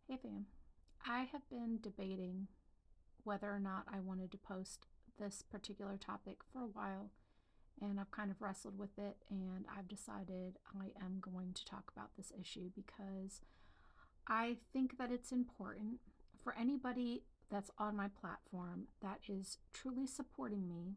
Hey fam, I have been debating whether or not I wanted to post this particular topic for a while, and I've kind of wrestled with it, and I've decided I am going to talk about this issue because I think that it's important for anybody that's on my platform that is truly supporting me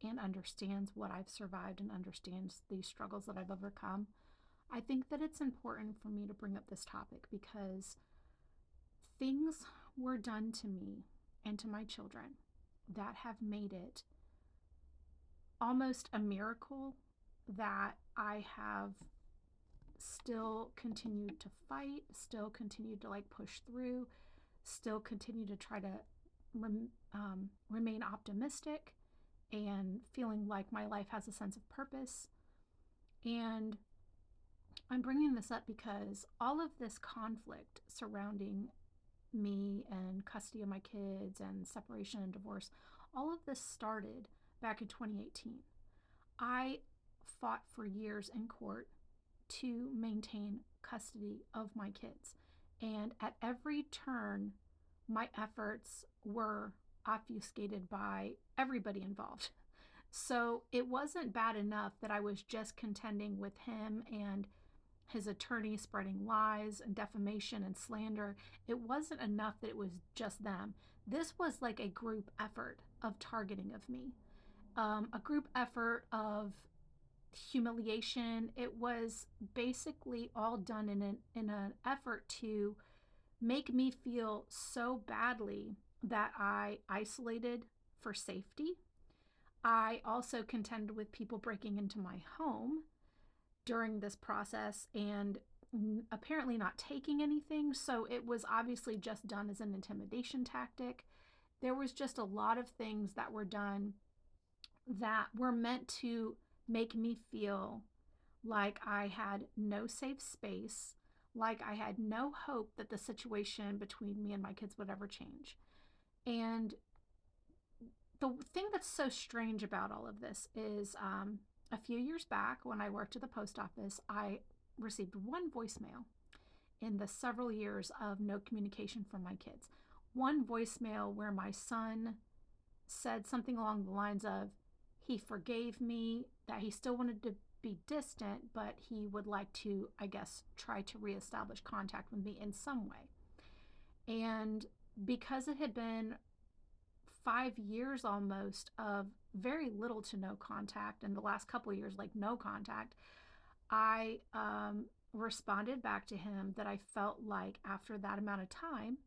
and understands what I've survived and understands the struggles that I've overcome. I think that it's important for me to bring up this topic because things were done to me and to my children that have made it almost a miracle that I have still continued to fight, still continued to push through, still continue to try to remain optimistic and feeling like my life has a sense of purpose. And I'm bringing this up because all of this conflict surrounding me and custody of my kids and separation and divorce, all of this started back in 2018. I fought for years in court to maintain custody of my kids. And at every turn, my efforts were obfuscated by everybody involved. So it wasn't bad enough that I was just contending with him and his attorney spreading lies and defamation and slander. It wasn't enough that it was just them. This was like a group effort of targeting of me, a group effort of humiliation. It was basically all done in an effort to make me feel so badly that I isolated for safety. I also contended with people breaking into my home during this process and apparently not taking anything. So it was obviously just done as an intimidation tactic. There was just a lot of things that were done that were meant to make me feel like I had no safe space, like I had no hope that the situation between me and my kids would ever change. And the thing that's so strange about all of this is a few years back when I worked at the post office, I received one voicemail in the several years of no communication from my kids. One voicemail where my son said something along the lines of, he forgave me, that he still wanted to be distant, but he would like to, I guess, try to reestablish contact with me in some way. And because it had been 5 years almost of very little to no contact, and the last couple of years, like no contact, I responded back to him that I felt like after that amount of time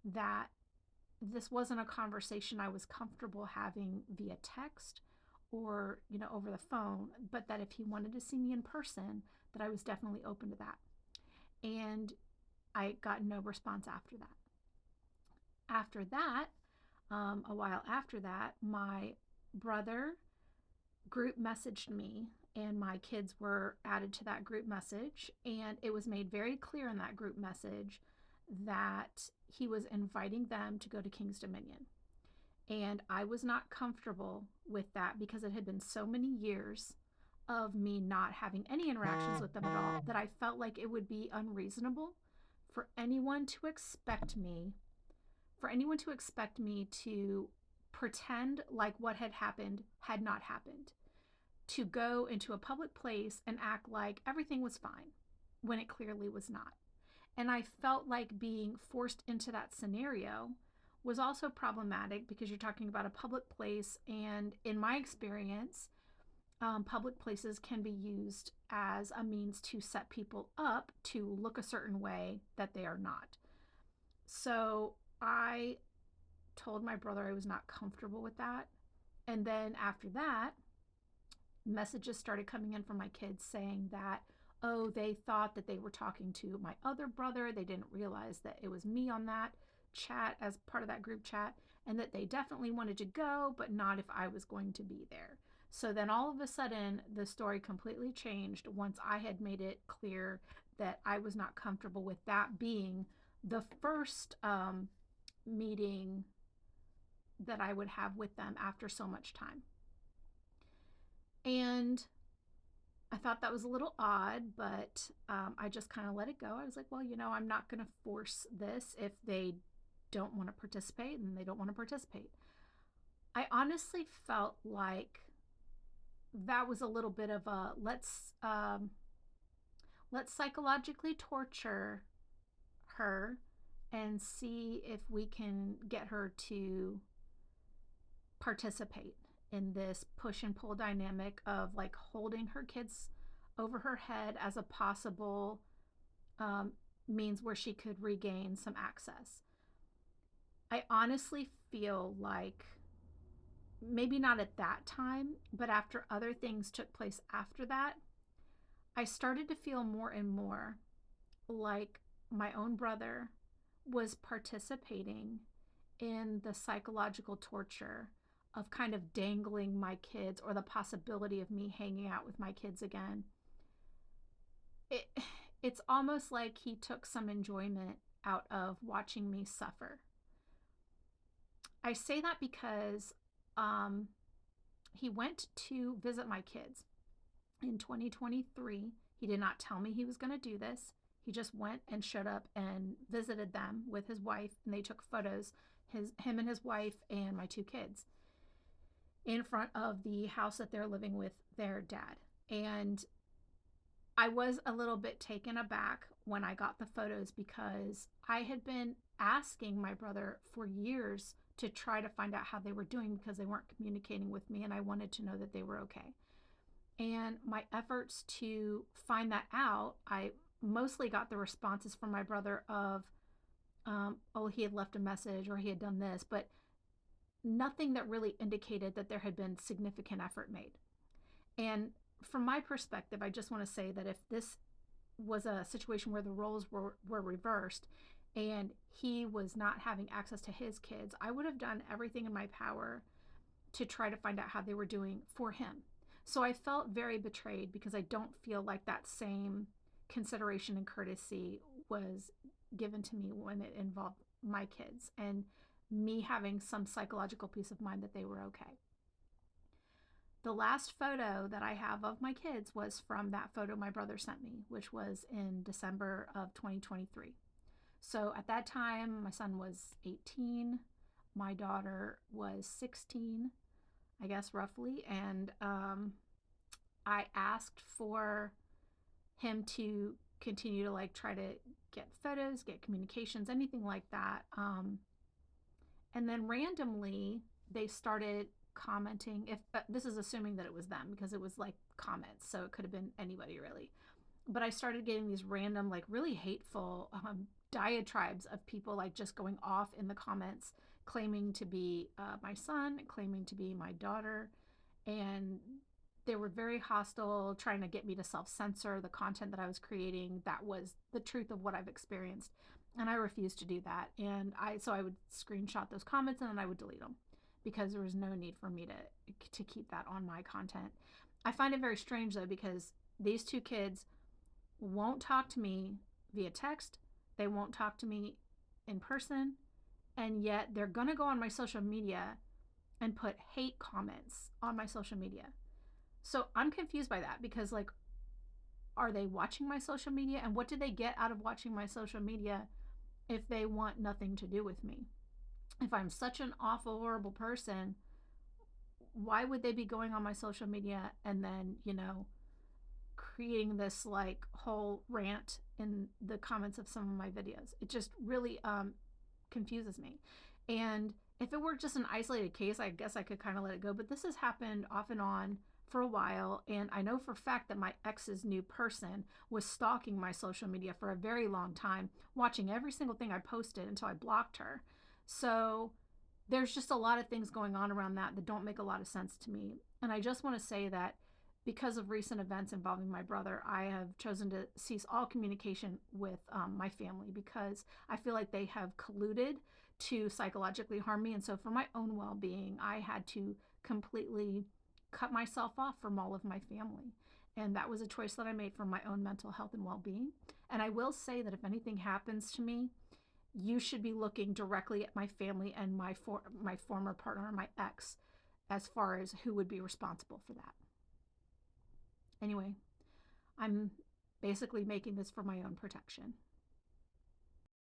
that this wasn't a conversation I was comfortable having via text or over the phone, but that if he wanted to see me in person, that I was definitely open to that. And I got no response after that. After that, a while after that, my brother group messaged me, and my kids were added to that group message. And it was made very clear in that group message that he was inviting them to go to King's Dominion. And I was not comfortable with that because it had been so many years of me not having any interactions with them at all that I felt like it would be unreasonable for anyone to expect me to pretend like what had happened had not happened, to go into a public place and act like everything was fine when it clearly was not. And I felt like being forced into that scenario was also problematic because you're talking about a public place. And in my experience, public places can be used as a means to set people up to look a certain way that they are not. So I told my brother I was not comfortable with that. And then after that, messages started coming in from my kids saying that, oh, they thought that they were talking to my other brother. They didn't realize that it was me on that chat as part of that group chat, and that they definitely wanted to go, but not if I was going to be there. So then all of a sudden, the story completely changed once I had made it clear that I was not comfortable with that being the first meeting that I would have with them after so much time. And I thought that was a little odd, but I just kind of let it go. I was like, well, I'm not going to force this. If they don't want to participate, and they don't want to participate. I honestly felt like that was a little bit of a let's psychologically torture her and see if we can get her to participate in this push and pull dynamic of like holding her kids over her head as a possible um, means where she could regain some access. I honestly feel like maybe not at that time, but after other things took place after that, I started to feel more and more like my own brother was participating in the psychological torture of kind of dangling my kids or the possibility of me hanging out with my kids again. It it's almost like he took some enjoyment out of watching me suffer. I say that because um, he went to visit my kids in 2023. He did not tell me he was going to do this. He just went and showed up and visited them with his wife, and they took photos, him and his wife and my two kids, in front of the house that they're living with their dad. And I was a little bit taken aback when I got the photos because I had been asking my brother for years to try to find out how they were doing because they weren't communicating with me, and I wanted to know that they were okay. And my efforts to find that out, I mostly got the responses from my brother of, oh, he had left a message or he had done this, but nothing that really indicated that there had been significant effort made. And from my perspective, I just want to say that if this was a situation where the roles were reversed and he was not having access to his kids, I would have done everything in my power to try to find out how they were doing for him. So I felt very betrayed because I don't feel like that same consideration and courtesy was given to me when it involved my kids and me having some psychological peace of mind that they were okay. The last photo that I have of my kids was from that photo my brother sent me, which was in December of 2023. So at that time, my son was 18, my daughter was 16, I guess, roughly. And I asked for him to continue to like try to get photos, get communications, anything like that. And then randomly, they started commenting. If this is assuming that it was them because it was like comments, so it could have been anybody really. But I started getting these random, like really hateful diatribes of people like just going off in the comments, claiming to be my son, claiming to be my daughter, and they were very hostile, trying to get me to self-censor the content that I was creating. That was the truth of what I've experienced, and I refused to do that. And I would screenshot those comments and then I would delete them because there was no need for me to keep that on my content. I find it very strange though because these two kids won't talk to me via text. They won't talk to me in person, and yet they're gonna go on my social media and put hate comments on my social media. So I'm confused by that because like, are they watching my social media, and what do they get out of watching my social media if they want nothing to do with me? If I'm such an awful, horrible person, why would they be going on my social media and then, creating this like whole rant in the comments of some of my videos? It just really confuses me. And if it were just an isolated case, I guess I could kind of let it go. But this has happened off and on for a while. And I know for a fact that my ex's new person was stalking my social media for a very long time, watching every single thing I posted until I blocked her. So there's just a lot of things going on around that don't make a lot of sense to me. And I just want to say that because of recent events involving my brother, I have chosen to cease all communication with my family because I feel like they have colluded to psychologically harm me. And so for my own well-being, I had to completely cut myself off from all of my family. And that was a choice that I made for my own mental health and well-being. And I will say that if anything happens to me, you should be looking directly at my family and my former partner, my ex, as far as who would be responsible for that. Anyway, I'm basically making this for my own protection.